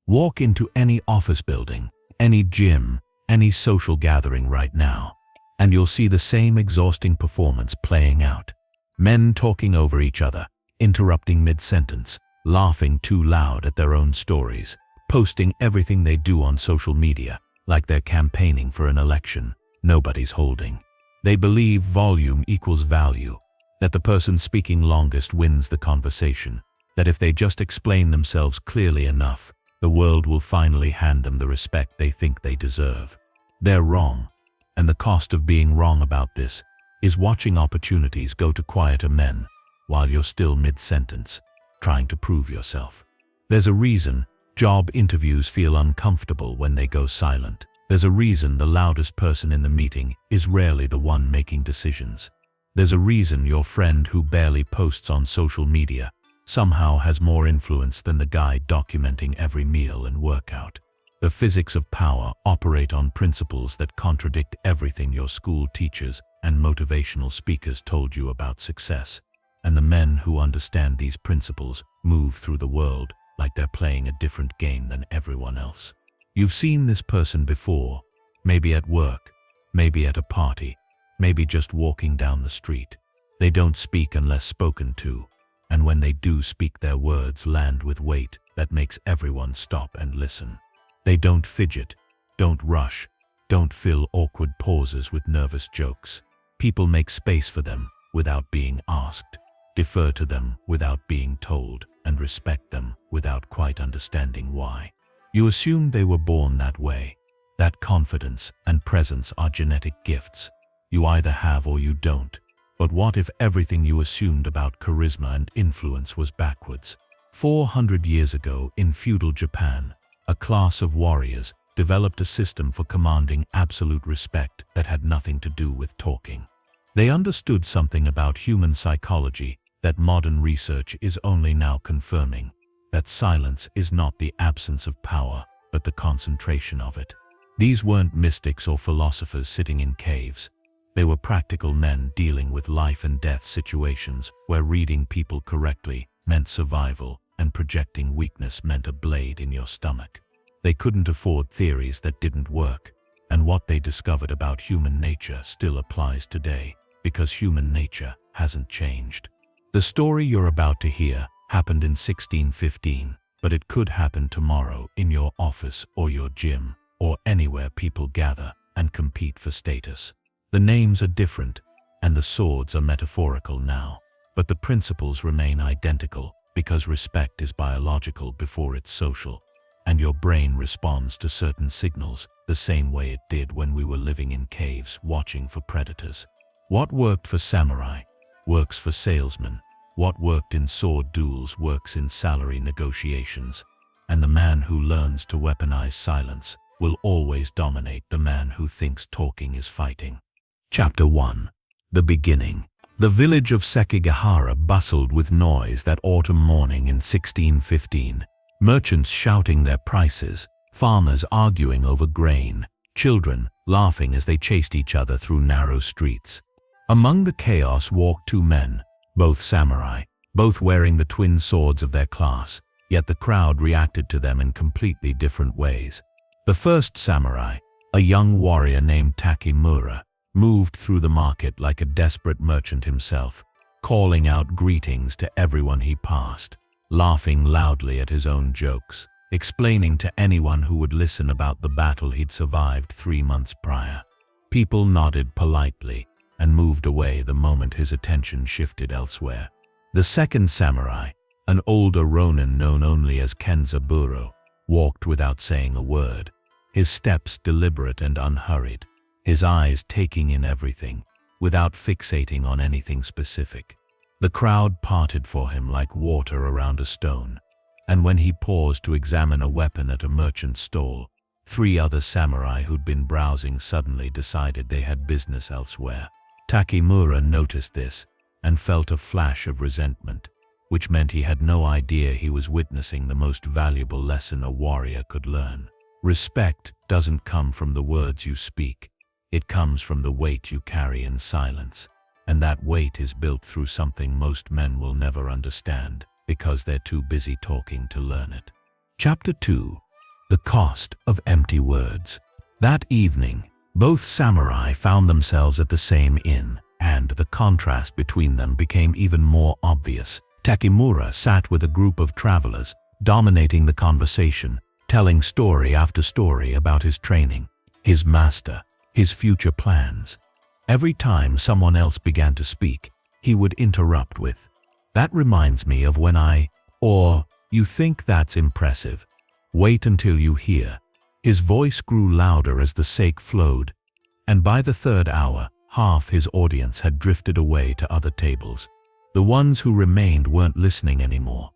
Walk into any office building, any gym, any social gathering right now, and you'll see the same exhausting performance playing out. Men talking over each other, interrupting mid-sentence, laughing too loud at their own stories, posting everything they do on social media, like they're campaigning for an election nobody's holding. They believe volume equals value, that the person speaking longest wins the conversation, that if they just explain themselves clearly enough, the world will finally hand them the respect they think they deserve. They're wrong, and the cost of being wrong about this is watching opportunities go to quieter men while you're still mid-sentence, trying to prove yourself. There's a reason job interviews feel uncomfortable when they go silent. There's a reason the loudest person in the meeting is rarely the one making decisions. There's a reason your friend who barely posts on social media somehow has more influence than the guy documenting every meal and workout. The physics of power operate on principles that contradict everything your school teachers and motivational speakers told you about success. And the men who understand these principles move through the world like they're playing a different game than everyone else. You've seen this person before, maybe at work, maybe at a party, maybe just walking down the street. They don't speak unless spoken to, and when they do speak, their words land with weight that makes everyone stop and listen. They don't fidget, don't rush, don't fill awkward pauses with nervous jokes. People make space for them without being asked, defer to them without being told, and respect them without quite understanding why. You assume they were born that way. That confidence and presence are genetic gifts. You either have or you don't. But what if everything you assumed about charisma and influence was backwards? 400 years ago in feudal Japan, a class of warriors developed a system for commanding absolute respect that had nothing to do with talking. They understood something about human psychology that modern research is only now confirming, that silence is not the absence of power, but the concentration of it. These weren't mystics or philosophers sitting in caves. They were practical men dealing with life and death situations where reading people correctly meant survival and projecting weakness meant a blade in your stomach. They couldn't afford theories that didn't work, and what they discovered about human nature still applies today, because human nature hasn't changed. The story you're about to hear happened in 1615, but it could happen tomorrow in your office or your gym, or anywhere people gather and compete for status. The names are different, and the swords are metaphorical now, but the principles remain identical because respect is biological before it's social, and your brain responds to certain signals the same way it did when we were living in caves watching for predators. What worked for samurai works for salesmen. What worked in sword duels works in salary negotiations, and the man who learns to weaponize silence will always dominate the man who thinks talking is fighting. Chapter 1. The Beginning. The village of Sekigahara bustled with noise that autumn morning in 1615. Merchants shouting their prices, farmers arguing over grain, children laughing as they chased each other through narrow streets. Among the chaos walked two men, both samurai, both wearing the twin swords of their class, yet the crowd reacted to them in completely different ways. The first samurai, a young warrior named Takimura, moved through the market like a desperate merchant himself, calling out greetings to everyone he passed, laughing loudly at his own jokes, explaining to anyone who would listen about the battle he'd survived 3 months prior. People nodded politely and moved away the moment his attention shifted elsewhere. The second samurai, an older ronin known only as Kenzaburo, walked without saying a word, his steps deliberate and unhurried, his eyes taking in everything, without fixating on anything specific. The crowd parted for him like water around a stone, and when he paused to examine a weapon at a merchant's stall, 3 other samurai who'd been browsing suddenly decided they had business elsewhere. Takimura noticed this and felt a flash of resentment, which meant he had no idea he was witnessing the most valuable lesson a warrior could learn. Respect doesn't come from the words you speak. It comes from the weight you carry in silence, and that weight is built through something most men will never understand because they're too busy talking to learn it. Chapter 2. The cost of empty words. That evening, both samurai found themselves at the same inn, and the contrast between them became even more obvious. Takimura sat with a group of travelers, dominating the conversation, telling story after story about his training, his master, his future plans. Every time someone else began to speak, he would interrupt with, "That reminds me of when I," or "You think that's impressive? Wait until you hear." His voice grew louder as the sake flowed, and by the third hour, half his audience had drifted away to other tables. The ones who remained weren't listening anymore.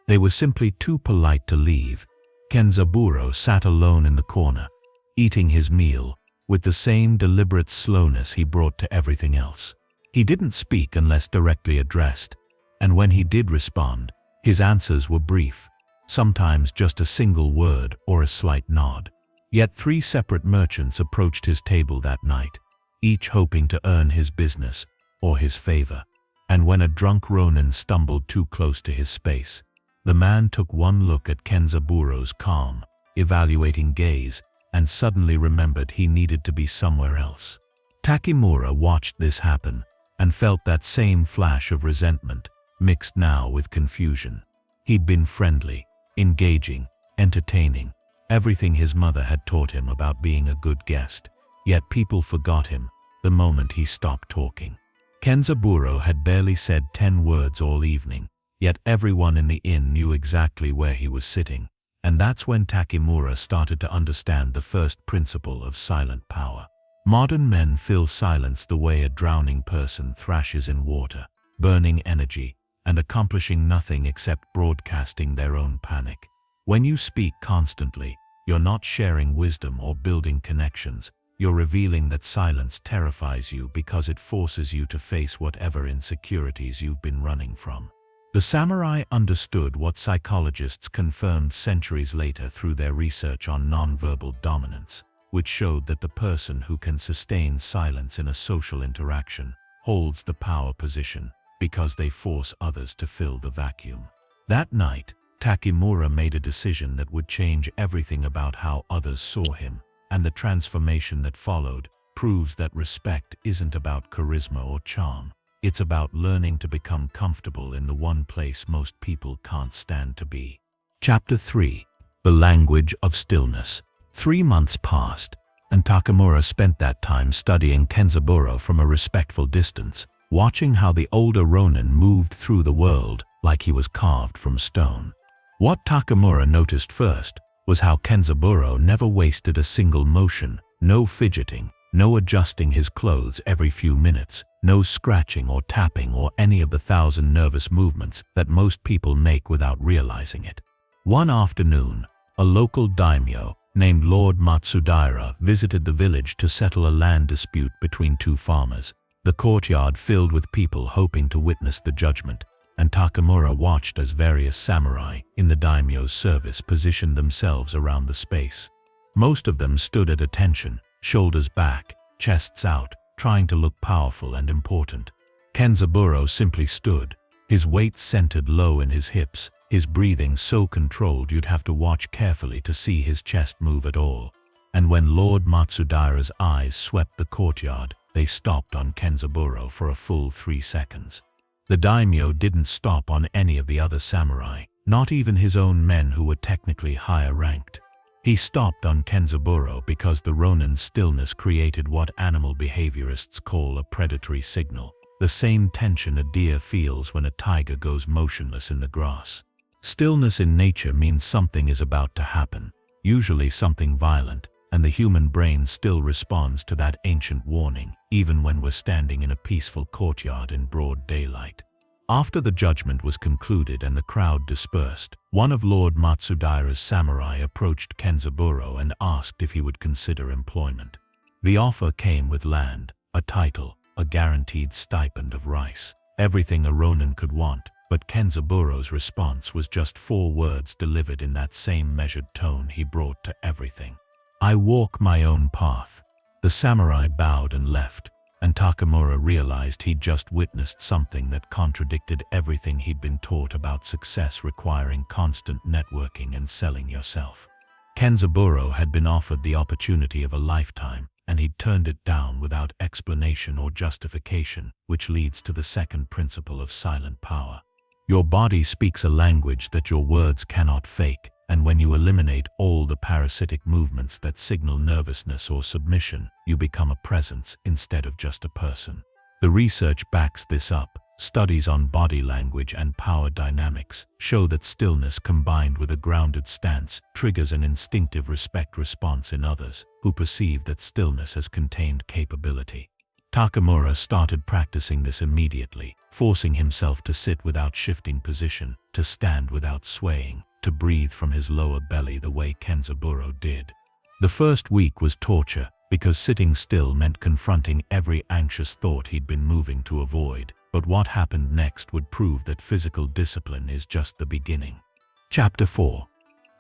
They were simply too polite to leave. Kenzaburo sat alone in the corner, eating his meal, with the same deliberate slowness he brought to everything else. He didn't speak unless directly addressed, and when he did respond, his answers were brief, sometimes just a single word or a slight nod. Yet 3 separate merchants approached his table that night, each hoping to earn his business or his favor. And when a drunk ronin stumbled too close to his space, the man took one look at Kenzaburo's calm, evaluating gaze and suddenly remembered he needed to be somewhere else. Takimura watched this happen and felt that same flash of resentment, mixed now with confusion. He'd been friendly, engaging, entertaining, everything his mother had taught him about being a good guest, yet people forgot him the moment he stopped talking. Kenzaburo had barely said 10 words all evening, yet everyone in the inn knew exactly where he was sitting, and that's when Takimura started to understand the first principle of silent power. Modern men fill silence the way a drowning person thrashes in water, burning energy and accomplishing nothing except broadcasting their own panic. When you speak constantly, you're not sharing wisdom or building connections. You're revealing that silence terrifies you because it forces you to face whatever insecurities you've been running from. The samurai understood what psychologists confirmed centuries later through their research on nonverbal dominance, which showed that the person who can sustain silence in a social interaction holds the power position because they force others to fill the vacuum. That night, Takimura made a decision that would change everything about how others saw him, and the transformation that followed proves that respect isn't about charisma or charm. It's about learning to become comfortable in the one place most people can't stand to be. Chapter 3. The Language of Stillness. 3 months passed, and Takimura spent that time studying Kenzaburo from a respectful distance, watching how the older ronin moved through the world like he was carved from stone. What Takimura noticed first was how Kenzaburo never wasted a single motion, no fidgeting, no adjusting his clothes every few minutes, no scratching or tapping or any of the 1,000 nervous movements that most people make without realizing it. One afternoon, a local daimyo named Lord Matsudaira visited the village to settle a land dispute between 2 farmers. The courtyard filled with people hoping to witness the judgment, and Takimura watched as various samurai in the daimyo's service positioned themselves around the space. Most of them stood at attention, shoulders back, chests out, trying to look powerful and important. Kenzaburo simply stood, his weight centered low in his hips, his breathing so controlled you'd have to watch carefully to see his chest move at all. And when Lord Matsudaira's eyes swept the courtyard, they stopped on Kenzaburo for a full 3 seconds. The daimyo didn't stop on any of the other samurai, not even his own men who were technically higher ranked. He stopped on Kenzaburo because the ronin's stillness created what animal behaviorists call a predatory signal, the same tension a deer feels when a tiger goes motionless in the grass. Stillness in nature means something is about to happen, usually something violent, and the human brain still responds to that ancient warning, even when we're standing in a peaceful courtyard in broad daylight. After the judgment was concluded and the crowd dispersed, one of Lord Matsudaira's samurai approached Kenzaburo and asked if he would consider employment. The offer came with land, a title, a guaranteed stipend of rice, everything a ronin could want, but Kenzaburo's response was just 4 words delivered in that same measured tone he brought to everything. "I walk my own path." The samurai bowed and left, and Takimura realized he'd just witnessed something that contradicted everything he'd been taught about success requiring constant networking and selling yourself. Kenzaburo had been offered the opportunity of a lifetime, and he'd turned it down without explanation or justification, which leads to the second principle of silent power. Your body speaks a language that your words cannot fake, and when you eliminate all the parasitic movements that signal nervousness or submission, you become a presence instead of just a person. The research backs this up. Studies on body language and power dynamics show that stillness combined with a grounded stance triggers an instinctive respect response in others who perceive that stillness has contained capability. Takimura started practicing this immediately, forcing himself to sit without shifting position, to stand without swaying, to breathe from his lower belly the way Kenzaburo did. The first week was torture because sitting still meant confronting every anxious thought he'd been moving to avoid. But what happened next would prove that physical discipline is just the beginning. Chapter 4.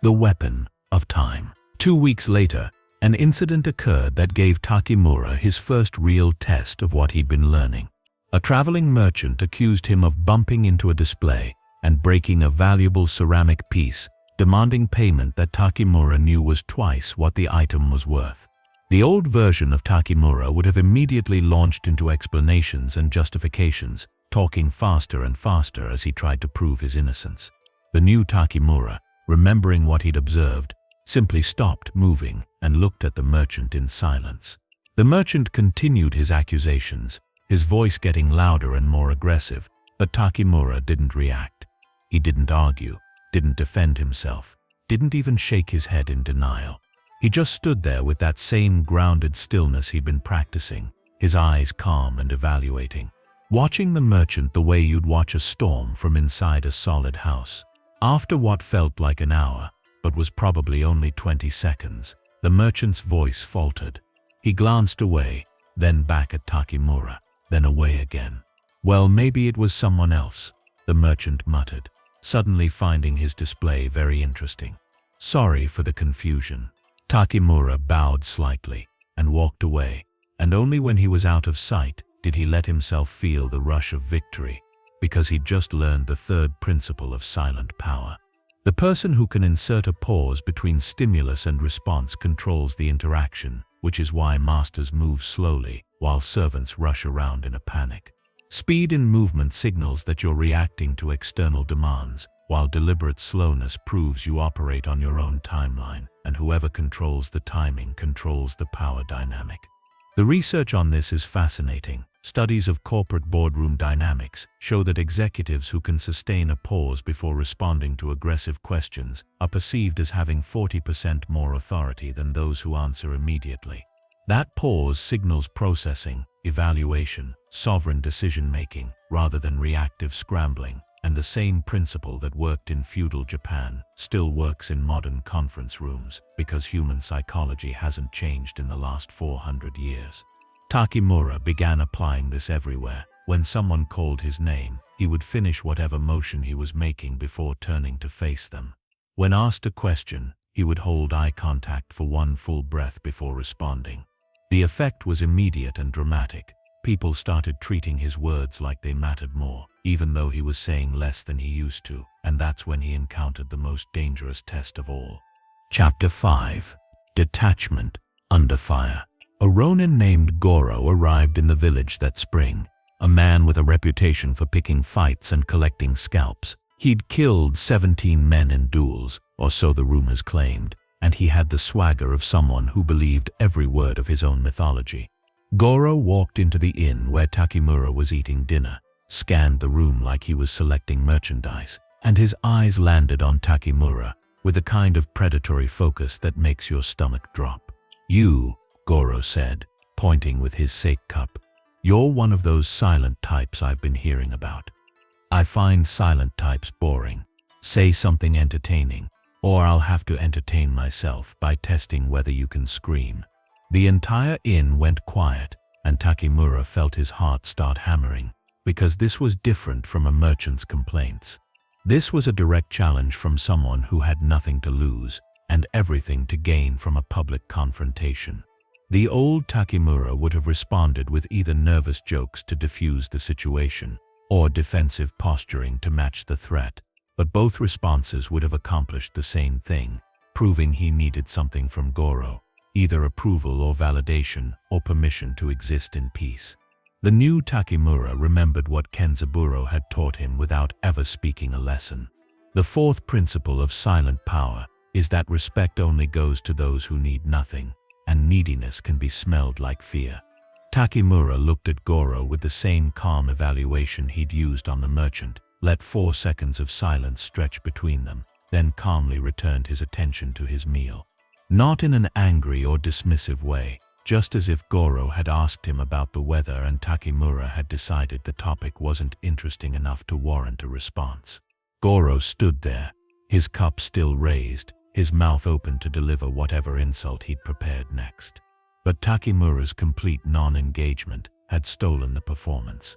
The Weapon of Time. 2 weeks later, an incident occurred that gave Takimura his first real test of what he'd been learning. A traveling merchant accused him of bumping into a display and breaking a valuable ceramic piece, demanding payment that Takimura knew was twice what the item was worth. The old version of Takimura would have immediately launched into explanations and justifications, talking faster and faster as he tried to prove his innocence. The new Takimura, remembering what he'd observed, simply stopped moving and looked at the merchant in silence. The merchant continued his accusations, his voice getting louder and more aggressive, but Takimura didn't react. He didn't argue, didn't defend himself, didn't even shake his head in denial. He just stood there with that same grounded stillness he'd been practicing, his eyes calm and evaluating, watching the merchant the way you'd watch a storm from inside a solid house. After what felt like an hour, but was probably only 20 seconds, the merchant's voice faltered. He glanced away, then back at Takimura, then away again. Well, maybe it was someone else, the merchant muttered, suddenly finding his display very interesting. Sorry for the confusion. Takimura bowed slightly and walked away, and only when he was out of sight did he let himself feel the rush of victory, because he'd just learned the third principle of silent power. The person who can insert a pause between stimulus and response controls the interaction, which is why masters move slowly while servants rush around in a panic. Speed in movement signals that you're reacting to external demands, while deliberate slowness proves you operate on your own timeline, and whoever controls the timing controls the power dynamic. The research on this is fascinating. Studies of corporate boardroom dynamics show that executives who can sustain a pause before responding to aggressive questions are perceived as having 40% more authority than those who answer immediately. That pause signals processing, evaluation, sovereign decision-making, rather than reactive scrambling, and the same principle that worked in feudal Japan still works in modern conference rooms because human psychology hasn't changed in the last 400 years. Takimura began applying this everywhere. When someone called his name, he would finish whatever motion he was making before turning to face them. When asked a question, he would hold eye contact for one full breath before responding. The effect was immediate and dramatic. People started treating his words like they mattered more, even though he was saying less than he used to, and that's when he encountered the most dangerous test of all. Chapter 5. Detachment. Under fire. A ronin named Goro arrived in the village that spring, a man with a reputation for picking fights and collecting scalps. He'd killed 17 men in duels, or so the rumors claimed, and he had the swagger of someone who believed every word of his own mythology. Goro walked into the inn where Takimura was eating dinner, scanned the room like he was selecting merchandise, and his eyes landed on Takimura with a kind of predatory focus that makes your stomach drop. "You," Goro said, pointing with his sake cup, "you're one of those silent types I've been hearing about. I find silent types boring. Say something entertaining, or I'll have to entertain myself by testing whether you can scream." The entire inn went quiet, and Takimura felt his heart start hammering, because this was different from a merchant's complaints. This was a direct challenge from someone who had nothing to lose and everything to gain from a public confrontation. The old Takimura would have responded with either nervous jokes to diffuse the situation or defensive posturing to match the threat, but both responses would have accomplished the same thing. proving he needed something from Goro, either approval or validation or permission to exist in peace. The new Takimura remembered what Kenzaburo had taught him without ever speaking a lesson. The fourth principle of silent power is that respect only goes to those who need nothing, and neediness can be smelled like fear. Takimura looked at Goro with the same calm evaluation he'd used on the merchant, let 4 seconds of silence stretch between them, then calmly returned his attention to his meal. Not in an angry or dismissive way, just as if Goro had asked him about the weather and Takimura had decided the topic wasn't interesting enough to warrant a response. Goro stood there, his cup still raised, his mouth open to deliver whatever insult he'd prepared next. But Takimura's complete non-engagement had stolen the performance.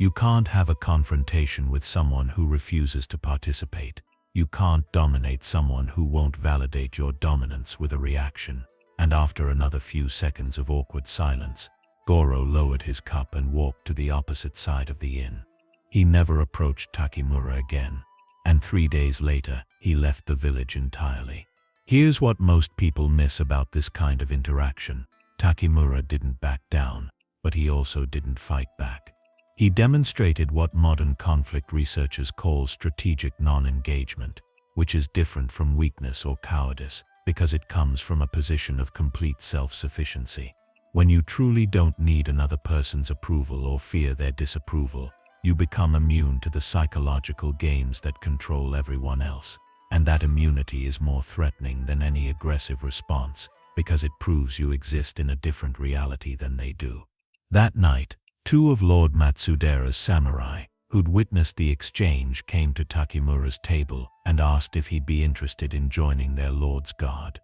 You can't have a confrontation with someone who refuses to participate. You can't dominate someone who won't validate your dominance with a reaction. And after another few seconds of awkward silence, Goro lowered his cup and walked to the opposite side of the inn. He never approached Takimura again, and 3 days later, he left the village entirely. Here's what most people miss about this kind of interaction. Takimura didn't back down, but he also didn't fight back. He demonstrated what modern conflict researchers call strategic non-engagement, which is different from weakness or cowardice because it comes from a position of complete self-sufficiency. When you truly don't need another person's approval or fear their disapproval, you become immune to the psychological games that control everyone else, and that immunity is more threatening than any aggressive response, because it proves you exist in a different reality than they do. That night, 2 of Lord Matsudera's samurai, who'd witnessed the exchange, came to Takimura's table and asked if he'd be interested in joining their lord's guard.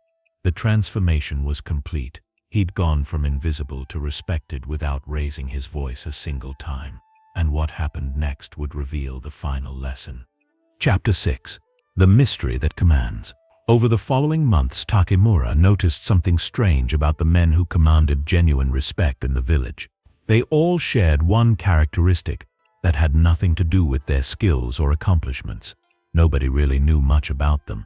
The transformation was complete. He'd gone from invisible to respected without raising his voice a single time. And what happened next would reveal the final lesson. Chapter 6. The Mystery That Commands. Over the following months, Takimura noticed something strange about the men who commanded genuine respect in the village. They all shared one characteristic that had nothing to do with their skills or accomplishments. Nobody really knew much about them.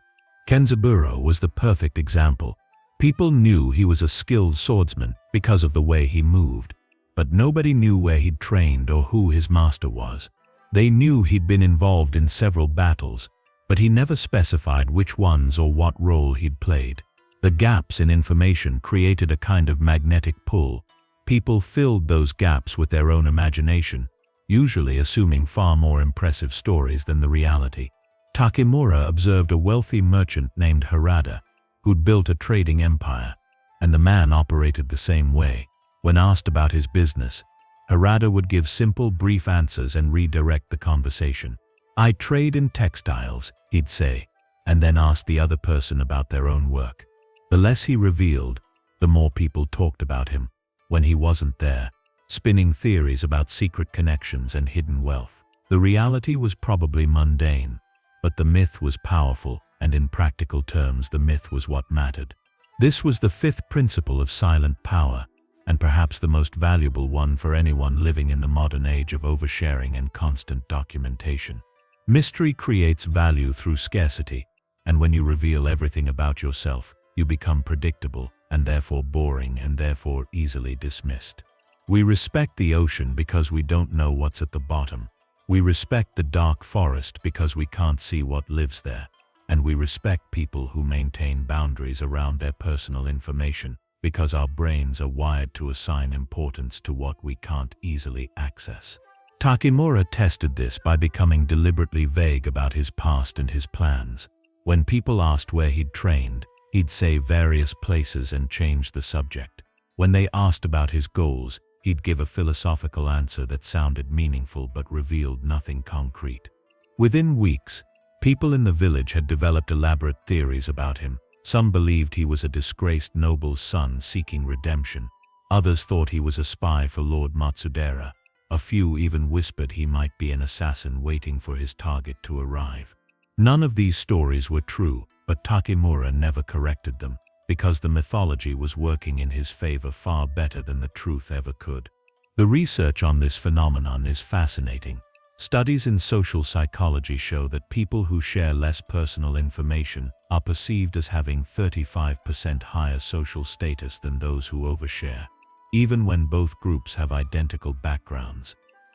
Kenzaburo was the perfect example. People knew he was a skilled swordsman because of the way he moved, but nobody knew where he'd trained or who his master was. They knew he'd been involved in several battles, but he never specified which ones or what role he'd played. The gaps in information created a kind of magnetic pull. People filled those gaps with their own imagination, usually assuming far more impressive stories than the reality. Takimura observed a wealthy merchant named Harada, who'd built a trading empire, and the man operated the same way. When asked about his business, Harada would give simple, brief answers and redirect the conversation. "I trade in textiles," he'd say, and then ask the other person about their own work. The less he revealed, the more people talked about him. When he wasn't there, spinning theories about secret connections and hidden wealth. The reality was probably mundane, but the myth was powerful, and in practical terms, the myth was what mattered. This was the 5th principle of silent power, and perhaps the most valuable one for anyone living in the modern age of oversharing and constant documentation. Mystery creates value through scarcity, and when you reveal everything about yourself, you become predictable, and therefore boring, and therefore easily dismissed. We respect the ocean because we don't know what's at the bottom. We respect the dark forest because we can't see what lives there. And we respect people who maintain boundaries around their personal information because our brains are wired to assign importance to what we can't easily access. Takimura tested this by becoming deliberately vague about his past and his plans. When people asked where he'd trained, he'd say various places and change the subject. When they asked about his goals, he'd give a philosophical answer that sounded meaningful but revealed nothing concrete. Within weeks, people in the village had developed elaborate theories about him. Some believed he was a disgraced noble's son seeking redemption. Others thought he was a spy for Lord Matsudera. A few even whispered he might be an assassin waiting for his target to arrive. None of these stories were true, but Takimura never corrected them, because the mythology was working in his favor far better than the truth ever could. The research on this phenomenon is fascinating. Studies in social psychology show that people who share less personal information are perceived as having 35% higher social status than those who overshare, even when both groups have identical backgrounds.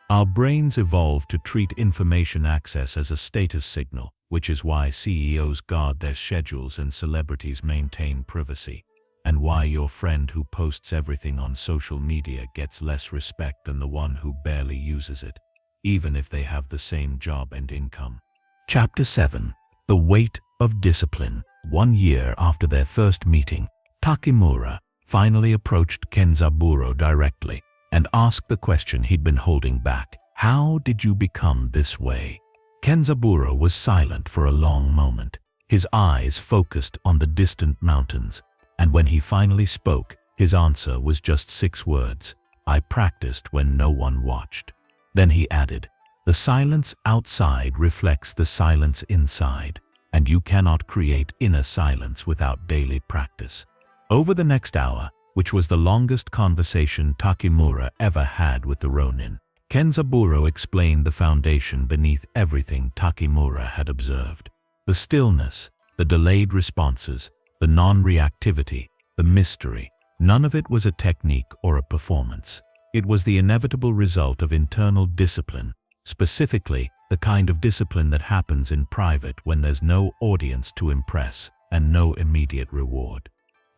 Our brains evolved to treat information access as a status signal, which is why CEOs guard their schedules and celebrities maintain privacy, and why your friend who posts everything on social media gets less respect than the one who barely uses it, even if they have the same job and income. Chapter 7. The Weight of Discipline. 1 year after their first meeting, Takimura finally approached Kenzaburo directly and asked the question he'd been holding back. How did you become this way? Kenzaburo was silent for a long moment, his eyes focused on the distant mountains, and when he finally spoke, his answer was just 6 words. I practiced when no one watched. Then he added, the silence outside reflects the silence inside, and you cannot create inner silence without daily practice. Over the next hour, which was the longest conversation Takimura ever had with the Ronin, Kenzaburo explained the foundation beneath everything Takimura had observed. The stillness, the delayed responses, the non-reactivity, the mystery. None of it was a technique or a performance. It was the inevitable result of internal discipline, specifically the kind of discipline that happens in private when there's no audience to impress and no immediate reward.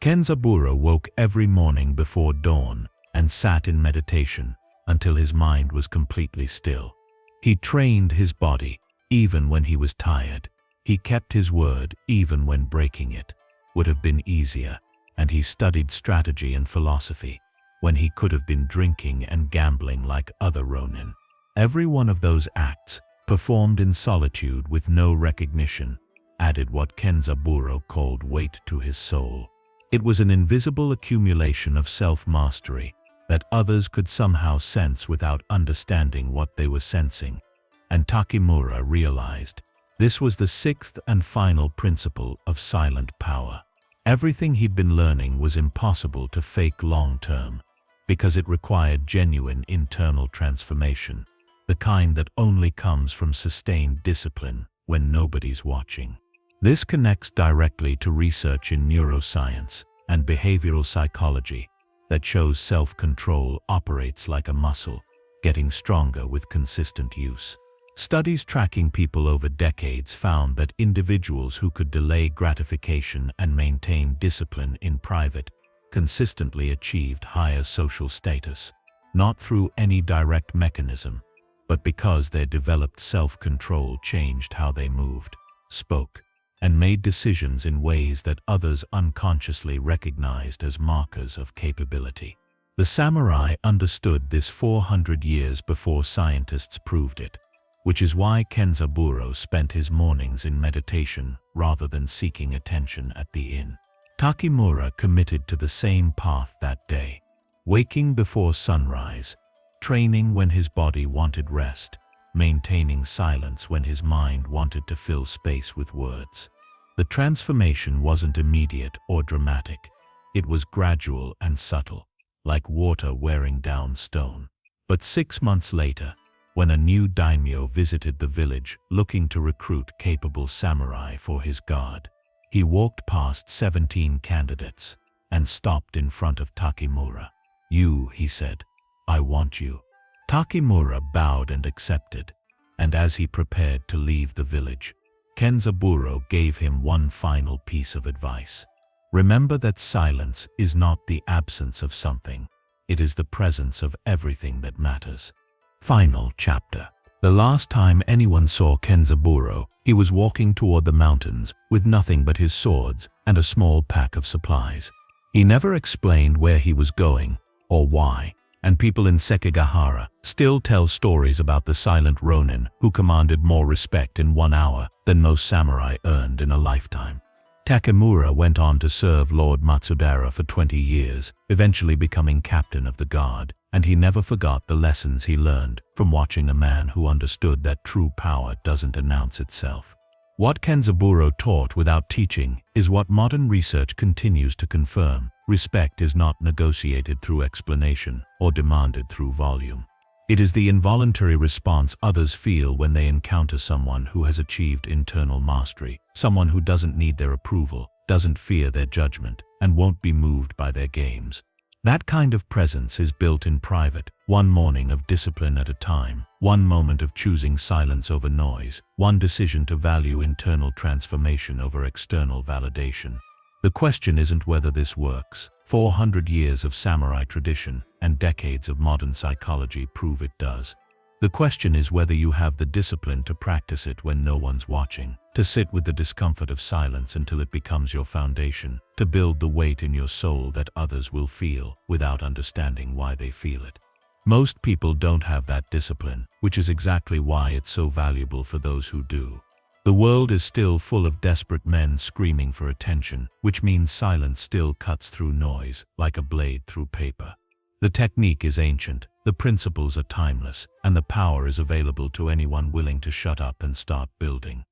Kenzaburo woke every morning before dawn and sat in meditation until his mind was completely still. He trained his body even when he was tired. He kept his word even when breaking it would have been easier, and he studied strategy and philosophy when he could have been drinking and gambling like other Ronin. Every one of those acts, performed in solitude with no recognition, added what Kenzaburo called weight to his soul. It was an invisible accumulation of self-mastery that others could somehow sense without understanding what they were sensing, and Takimura realized this was the 6th and final principle of silent power. Everything he'd been learning was impossible to fake long-term, because it required genuine internal transformation, the kind that only comes from sustained discipline when nobody's watching. This connects directly to research in neuroscience and behavioral psychology that shows self-control operates like a muscle, getting stronger with consistent use. Studies tracking people over decades found that individuals who could delay gratification and maintain discipline in private consistently achieved higher social status, not through any direct mechanism, but because their developed self-control changed how they moved, spoke, and made decisions in ways that others unconsciously recognized as markers of capability. The samurai understood this 400 years before scientists proved it, which is why Kenzaburo spent his mornings in meditation rather than seeking attention at the inn. Takimura committed to the same path that day, waking before sunrise, training when his body wanted rest, maintaining silence when his mind wanted to fill space with words. The transformation wasn't immediate or dramatic. It was gradual and subtle, like water wearing down stone. But 6 months later, when a new daimyo visited the village looking to recruit capable samurai for his guard, he walked past 17 candidates and stopped in front of Takimura. You, he said, I want you. Takimura bowed and accepted, and as he prepared to leave the village, Kenzaburo gave him one final piece of advice. Remember that silence is not the absence of something, it is the presence of everything that matters. Final chapter. The last time anyone saw Kenzaburo, he was walking toward the mountains with nothing but his swords and a small pack of supplies. He never explained where he was going or why, and people in Sekigahara still tell stories about the silent Ronin who commanded more respect in 1 hour than most samurai earned in a lifetime. Takimura went on to serve Lord Matsudara for 20 years, eventually becoming captain of the guard, and he never forgot the lessons he learned from watching a man who understood that true power doesn't announce itself. What Kenzaburo taught without teaching is what modern research continues to confirm. Respect is not negotiated through explanation or demanded through volume. It is the involuntary response others feel when they encounter someone who has achieved internal mastery, someone who doesn't need their approval, doesn't fear their judgment, and won't be moved by their games. That kind of presence is built in private, one morning of discipline at a time, one moment of choosing silence over noise, one decision to value internal transformation over external validation. The question isn't whether this works. 400 years of samurai tradition and decades of modern psychology prove it does. The question is whether you have the discipline to practice it when no one's watching, to sit with the discomfort of silence until it becomes your foundation, to build the weight in your soul that others will feel without understanding why they feel it. Most people don't have that discipline, which is exactly why it's so valuable for those who do. The world is still full of desperate men screaming for attention, which means silence still cuts through noise, like a blade through paper. The technique is ancient, the principles are timeless, and the power is available to anyone willing to shut up and start building.